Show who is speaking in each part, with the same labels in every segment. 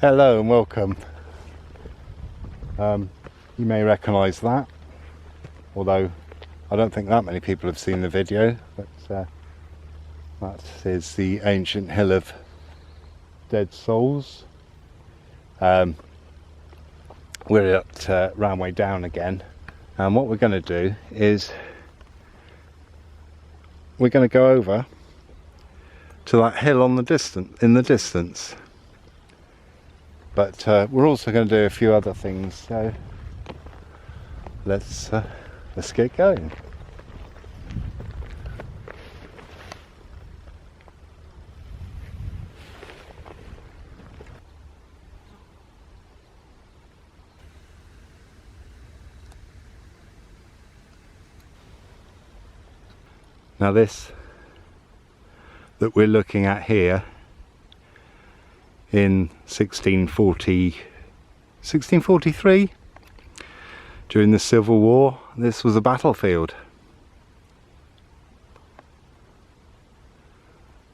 Speaker 1: Hello and welcome. You may recognise that, although I don't think that many people have seen the video, but that is the ancient hill of dead souls. We're at Roundway Down again, and what we're going to do is we're going to go over to that hill in the distance. But we're also going to do a few other things, so let's get going. Now this that we're looking at here in 1643, during the Civil War, this was a battlefield.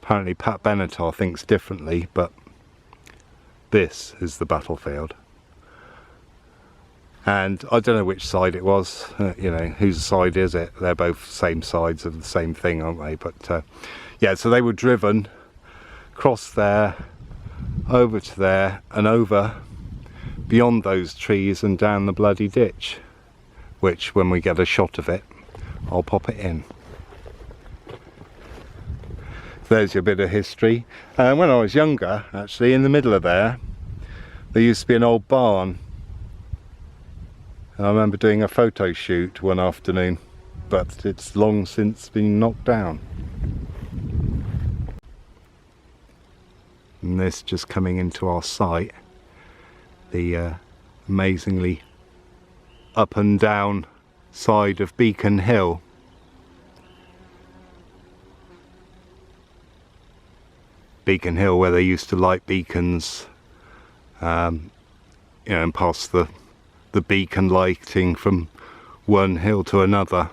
Speaker 1: Apparently Pat Benatar thinks differently, but this is the battlefield. And I don't know which side it was, you know, whose side is it? They're both same sides of the same thing, aren't they? But yeah, so they were driven across there, over to there, and over beyond those trees and down the bloody ditch, which when we get a shot of it, I'll pop it in. There's your bit of history. And when I was younger, actually, in the middle of there used to be an old barn. I remember doing a photo shoot one afternoon, but it's long since been knocked down. And this just coming into our sight, the amazingly up and down side of Beacon Hill. Beacon Hill, where they used to light beacons, you know, and pass the beacon lighting from one hill to another,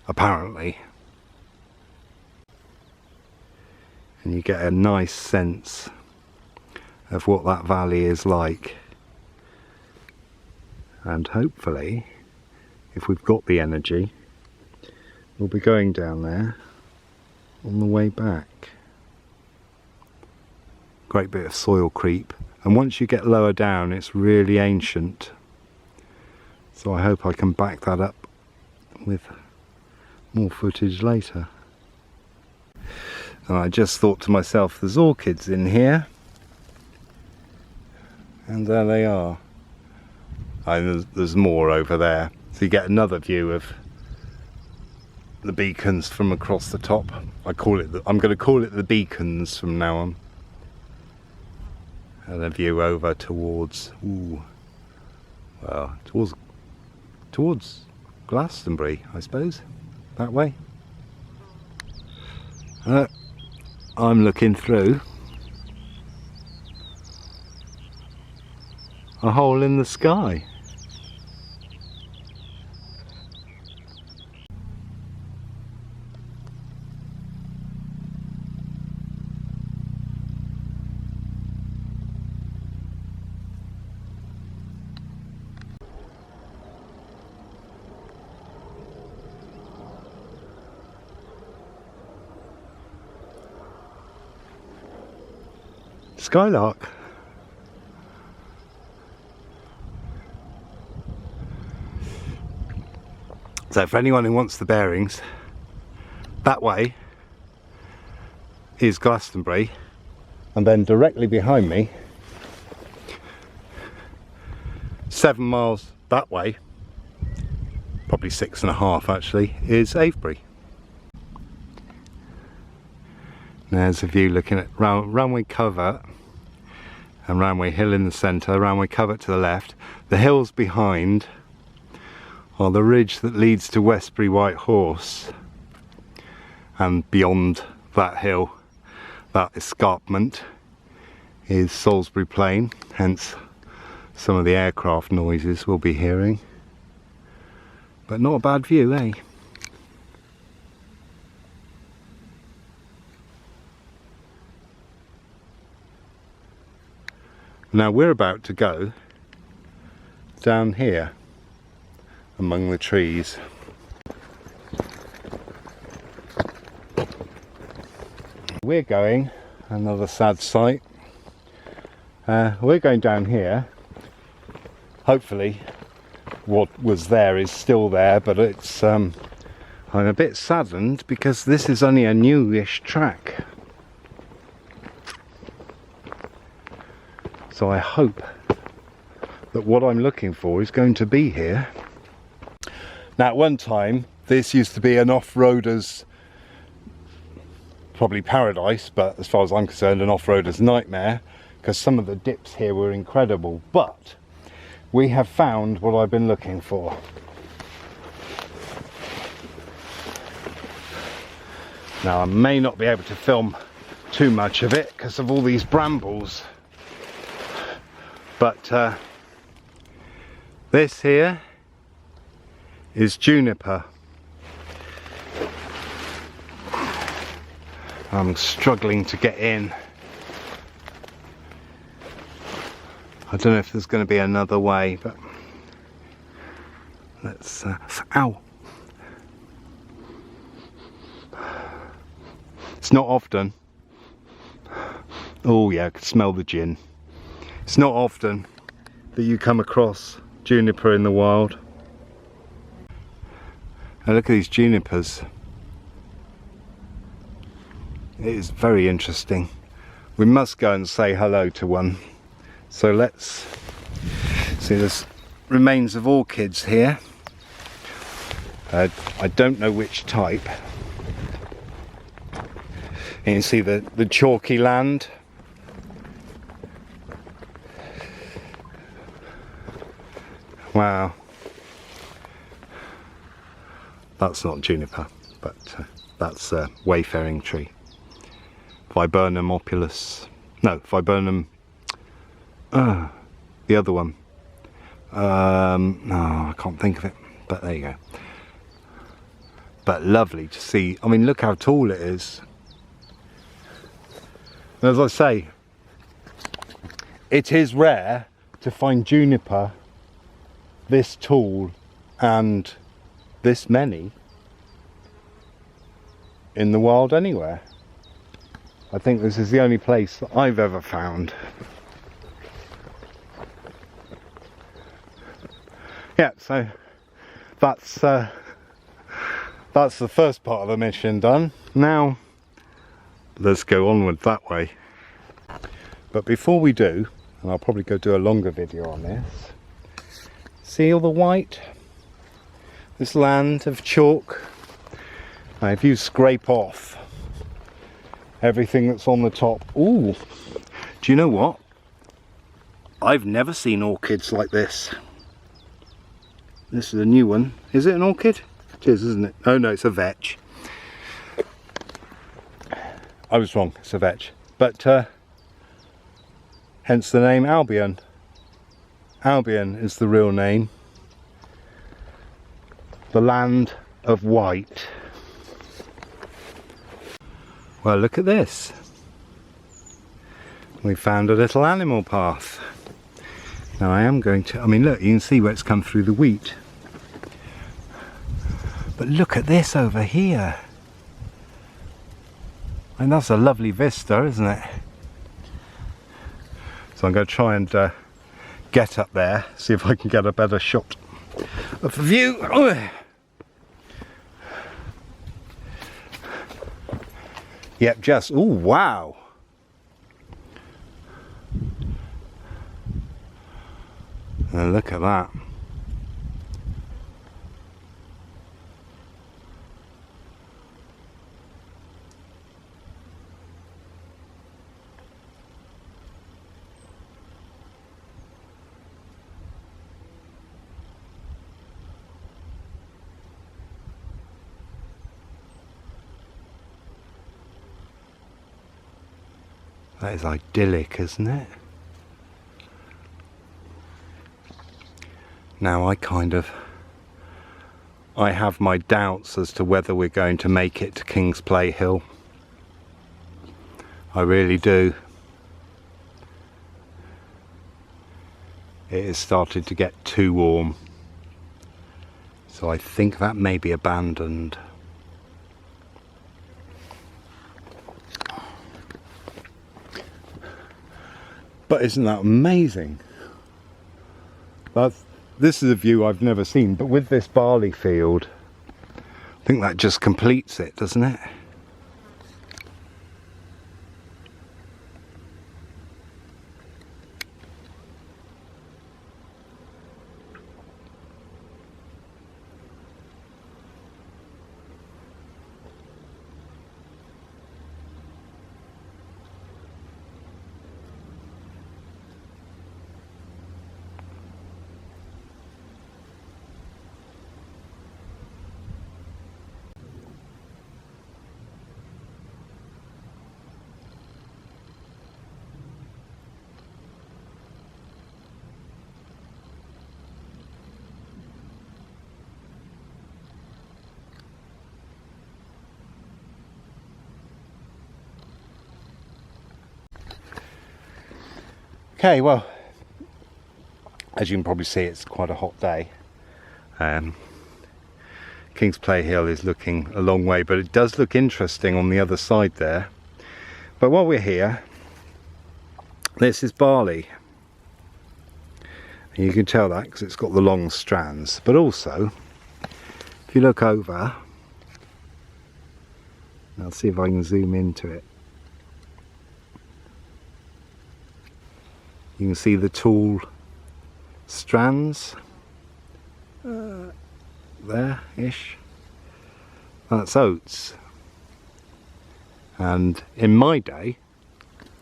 Speaker 1: apparently. And you get a nice sense of what that valley is like. And hopefully, if we've got the energy, we'll be going down there on the way back. Great bit of soil creep. And once you get lower down, it's really ancient. So I hope I can back that up with more footage later. And I just thought to myself, there's orchids in here. And there they are. And there's more over there. So you get another view of the beacons from across the top. I'm going to call it the beacons from now on. And a view over towards, towards Glastonbury, I suppose, that way. I'm looking through a hole in the sky. Skylark. So for anyone who wants the bearings, that way is Glastonbury, and then directly behind me, 7 miles that way, probably 6.5 actually, is Avebury. There's a view looking at Roundway Covert and Roundway Hill in the centre, Roundway Covert to the left. The hills behind are the ridge that leads to Westbury White Horse, and beyond that hill, that escarpment, is Salisbury Plain, hence some of the aircraft noises we'll be hearing. But not a bad view, eh? Now we're about to go down here among the trees. We're going, another sad sight, we're going down here. Hopefully what was there is still there, but it's I'm a bit saddened because this is only a newish track. So I hope that what I'm looking for is going to be here. Now at one time this used to be an off-roader's probably paradise, but as far as I'm concerned an off-roader's nightmare, because some of the dips here were incredible. But we have found what I've been looking for. Now I may not be able to film too much of it because of all these brambles, but this here is juniper. I'm struggling to get in. I don't know if there's going to be another way, but let's ow. It's not often. Oh yeah, I can smell the gin. It's not often that you come across juniper in the wild. Now look at these junipers. It is very interesting. We must go and say hello to one. So let's see, there's remains of orchids here. I don't know which type. You can see the chalky land. Wow. That's not juniper, but that's a wayfaring tree. Viburnum opulus. No, Viburnum. The other one. No, I can't think of it, but there you go. But lovely to see. I mean, look how tall it is. And as I say, it is rare to find juniper this tall and this many in the wild anywhere. I think this is the only place that I've ever found. Yeah, so that's the first part of the mission done. Now let's go onward that way. But before we do, and I'll probably go do a longer video on this, see all the white? This land of chalk. Now if you scrape off everything that's on the top, ooh, do you know what? I've never seen orchids like this. This is a new one. Is it an orchid? It is, isn't it? Oh no, it's a vetch. I was wrong, it's a vetch. But hence the name Albion. Albion is the real name. The land of white. Well, look at this. We found a little animal path. Now I am going to, I mean look, you can see where it's come through the wheat. But look at this over here. And that's a lovely vista, isn't it? So I'm going to try and get up there, see if I can get a better shot of the view. Oh. Yep, just, oh wow. And look at that. That is idyllic, isn't it? Now I have my doubts as to whether we're going to make it to King's Play Hill. I really do. it has started to get too warm. So I think that may be abandoned. But isn't that amazing? This is a view I've never seen, but with this barley field, I think that just completes it, doesn't it? Okay, well, as you can probably see, it's quite a hot day. King's Play Hill is looking a long way, but it does look interesting on the other side there. But while we're here, this is barley. And you can tell that because it's got the long strands. But also, if you look over, I'll see if I can zoom into it. You can see the tall strands there-ish. That's oats. And in my day,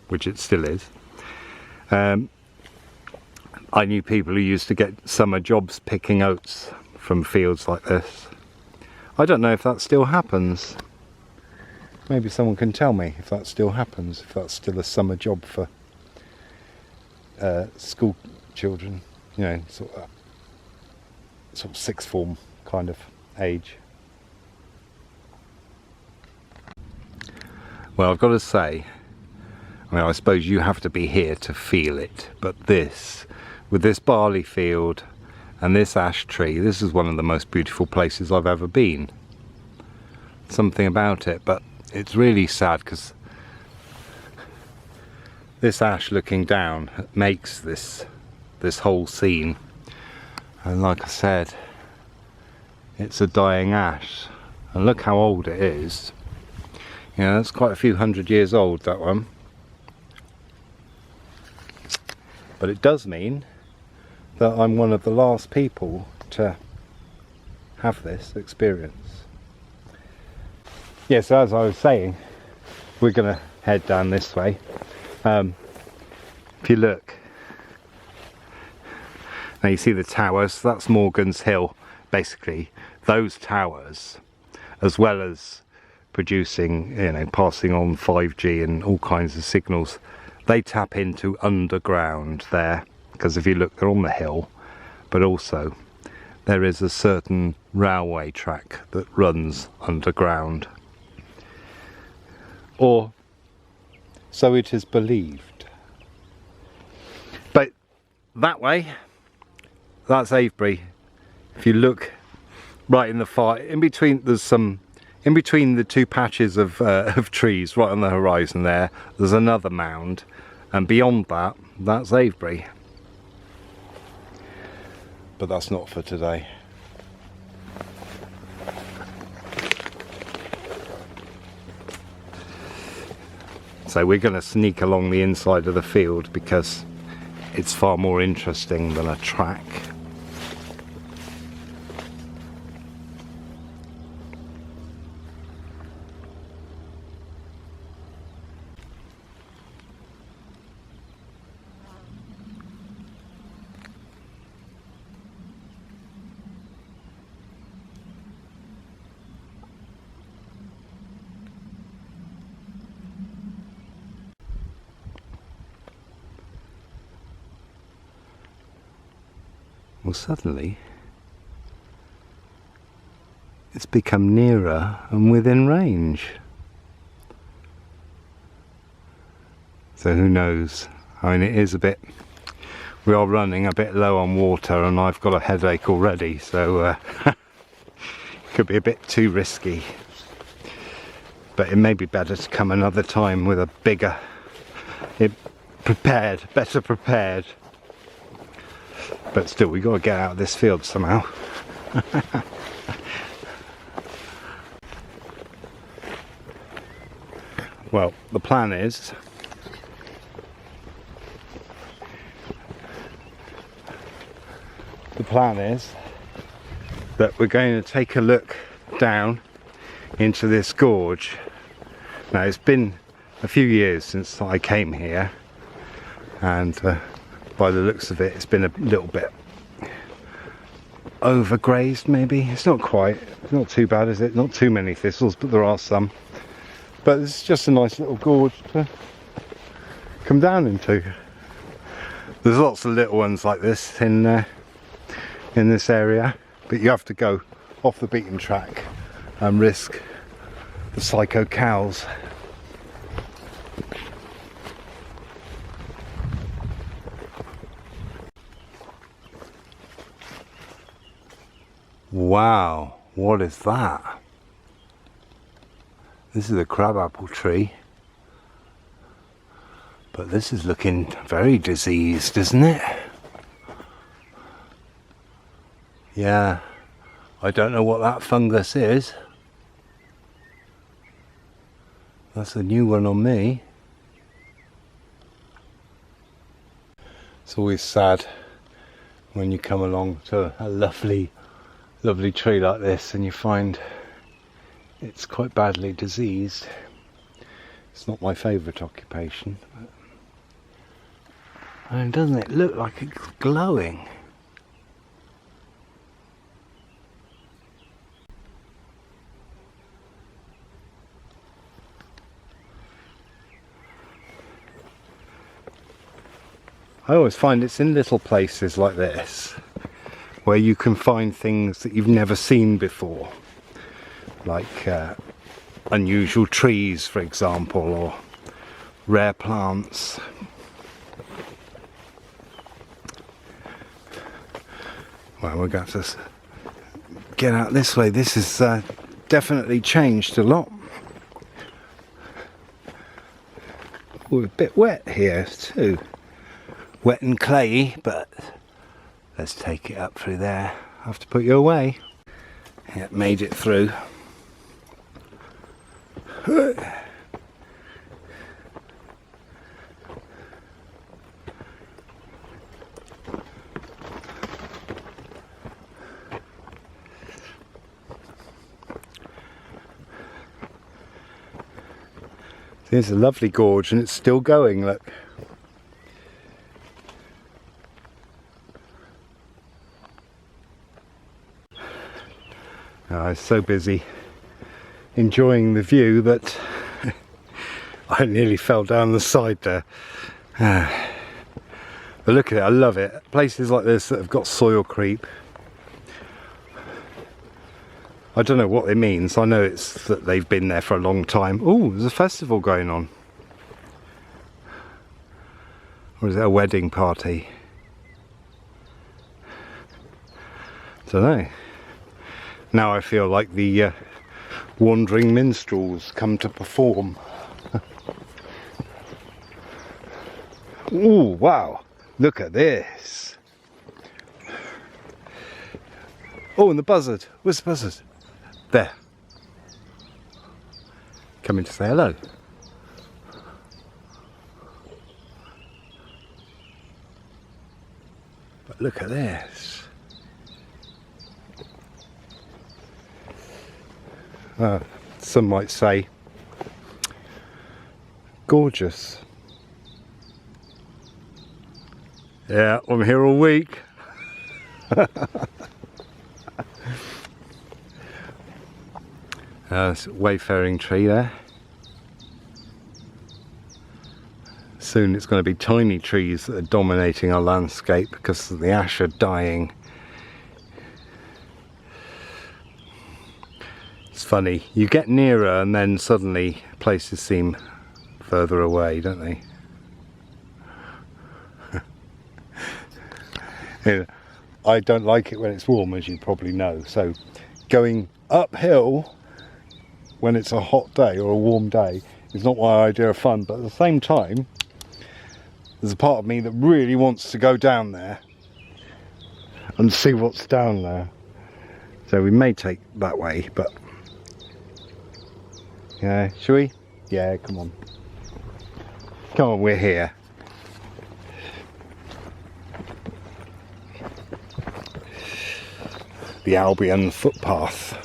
Speaker 1: which it still is, I knew people who used to get summer jobs picking oats from fields like this. I don't know if that still happens. Maybe someone can tell me if that still happens, if that's still a summer job for school children, you know, sort of sixth form kind of age. Well, I've got to say, I mean, I suppose you have to be here to feel it, but this, with this barley field and this ash tree, this is one of the most beautiful places I've ever been. Something about it, but it's really sad because this ash looking down makes this whole scene, and like I said, it's a dying ash, and look how old it is. You know, that's quite a few hundred years old, that one. But it does mean that I'm one of the last people to have this experience. Yeah, so as I was saying, we're gonna head down this way. If you look, now you see the towers, that's Morgan's Hill. Basically, those towers, as well as producing, you know, passing on 5G and all kinds of signals, they tap into underground there, because if you look, they're on the hill, but also there is a certain railway track that runs underground, or so it is believed. But that way, that's Avebury. If you look right in the far, in between, there's some, in between the two patches of trees right on the horizon there, there's another mound, and beyond that, that's Avebury. But that's not for today. So we're going to sneak along the inside of the field because it's far more interesting than a track. Well, suddenly it's become nearer and within range. So who knows? I mean, it is a bit, we are running a bit low on water and I've got a headache already, so it could be a bit too risky. But it may be better to come another time with a bigger, better prepared. But still, we got to get out of this field somehow. Well, the plan is that we're going to take a look down into this gorge. Now, it's been a few years since I came here, and by the looks of it, it's been a little bit overgrazed maybe. It's not too bad, is it? Not too many thistles, but there are some. But it's just a nice little gorge to come down into. There's lots of little ones like this in this area, but you have to go off the beaten track and risk the psycho cows. Wow, what is that? This is a crabapple tree, but this is looking very diseased, isn't it? Yeah, I don't know what that fungus is. That's a new one on me. It's always sad when you come along to a lovely tree like this and you find it's quite badly diseased. It's not my favourite occupation. And doesn't it look like it's glowing? I always find it's in little places like this where you can find things that you've never seen before. Like unusual trees, for example, or rare plants. Well, we're going to get out this way. This has definitely changed a lot. We're a bit wet here too. Wet and clayey, but let's take it up through there. I have to put you away. Yeah, made it through. There's a lovely gorge and it's still going, look. I was so busy enjoying the view that I nearly fell down the side there. But look at it, I love it. Places like this that have got soil creep. I don't know what it means. I know it's that they've been there for a long time. Oh, there's a festival going on. Or is it a wedding party? Don't know. Now I feel like the wandering minstrels come to perform. Ooh, wow, look at this. Oh, and the buzzard. Where's the buzzard? There. Coming to say hello. But look at this. Some might say gorgeous. Yeah, I'm here all week. There's a wayfaring tree there. Soon it's going to be tiny trees that are dominating our landscape because the ash are dying. It's funny, you get nearer and then suddenly places seem further away, don't they? Yeah, I don't like it when it's warm, as you probably know, so going uphill when it's a hot day or a warm day is not my idea of fun, but at the same time there's a part of me that really wants to go down there and see what's down there. So we may take that way, but yeah, shall we? Yeah, come on. Come on, we're here. The Albion footpath.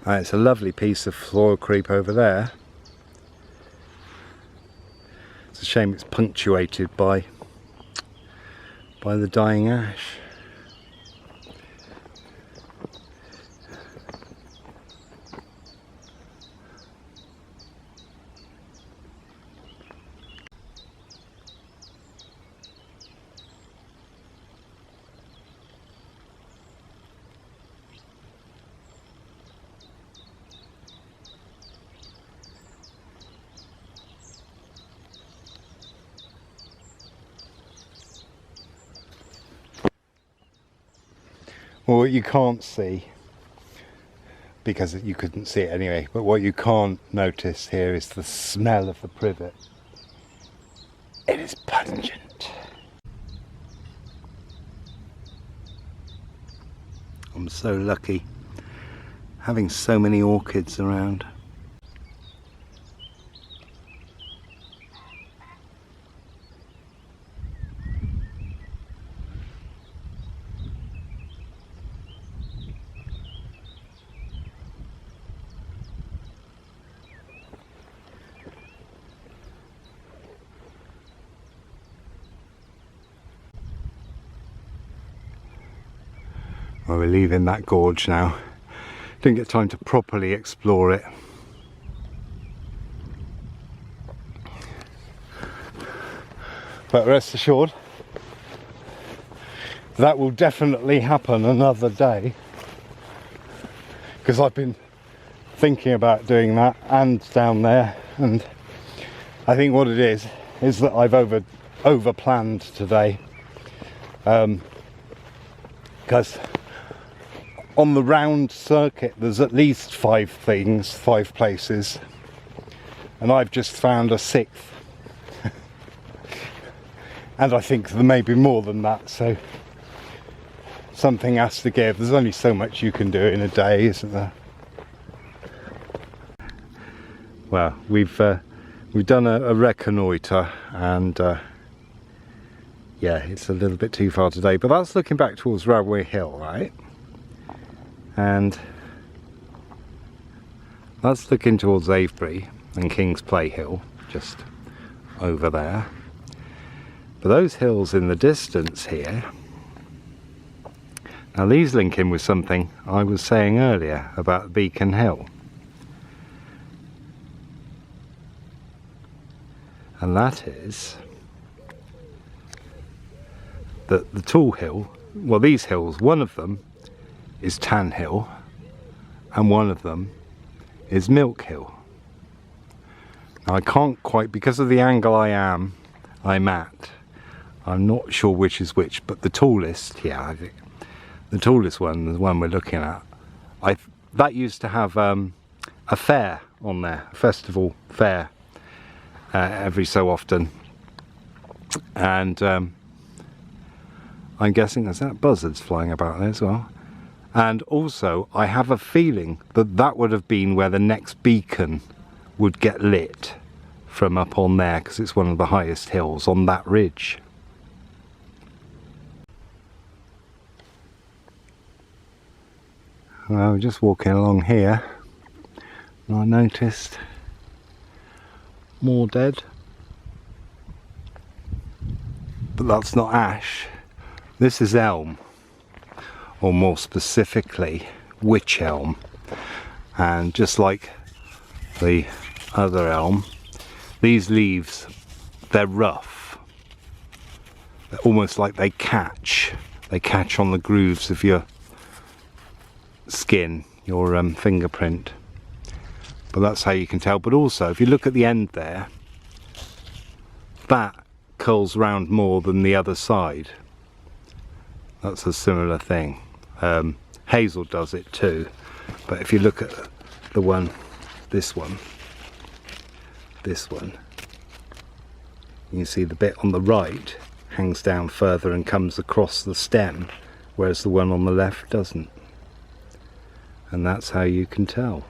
Speaker 1: It's a lovely piece of soil creep over there. It's a shame it's punctuated by the dying ash. Well, what you can't see, because you couldn't see it anyway, but what you can't notice here is the smell of the privet. It is pungent. I'm so lucky having so many orchids around. Well, we're leaving that gorge now. Didn't get time to properly explore it. But rest assured, that will definitely happen another day. Because I've been thinking about doing that and down there. And I think what it is that I've over planned today. Because on the round circuit there's at least 5 places, and I've just found a 6th. And I think there may be more than that, so something has to give. There's only so much you can do in a day, isn't there? Well, we've done a reconnoitre, and yeah, it's a little bit too far today, but that's looking back towards Roundway Hill, right? And that's looking towards Avebury and King's Play Hill, just over there. But those hills in the distance here, now these link in with something I was saying earlier about Beacon Hill. And that is that the Tall Hill, well, these hills, one of them is Tan Hill and one of them is Milk Hill. Now I can't quite, because of the angle I'm at, I'm not sure which is which, but the tallest, yeah, I think the tallest one, the one we're looking at, that used to have a fair on there, a festival fair, every so often, and I'm guessing there's that buzzards flying about there as well. And also I have a feeling that that would have been where the next beacon would get lit from up on there, because it's one of the highest hills on that ridge. Well, we're just walking along here and I noticed more dead, but that's not ash, this is elm, or more specifically wych elm. And just like the other elm, these leaves, they're rough, they're almost like they catch on the grooves of your skin, your fingerprint, but that's how you can tell. But also if you look at the end there, that curls round more than the other side. That's a similar thing. Hazel does it too, but if you look at the one, this one, you see the bit on the right hangs down further and comes across the stem, whereas the one on the left doesn't. And that's how you can tell.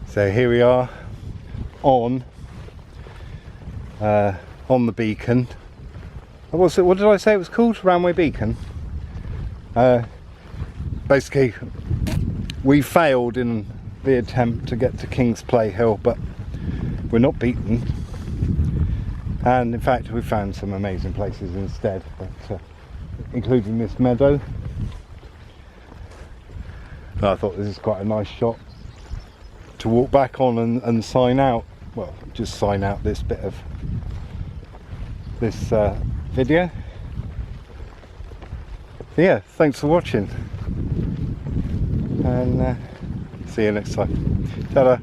Speaker 1: So here we are on the beacon. What did I say it was called? Roundway Beacon. Basically, we failed in the attempt to get to King's Play Hill, but we're not beaten. And in fact, we found some amazing places instead, but including this meadow. I thought this is quite a nice shot to walk back on and sign out. Well, just sign out this bit of this video. So yeah, thanks for watching, and see you next time. Ta-da.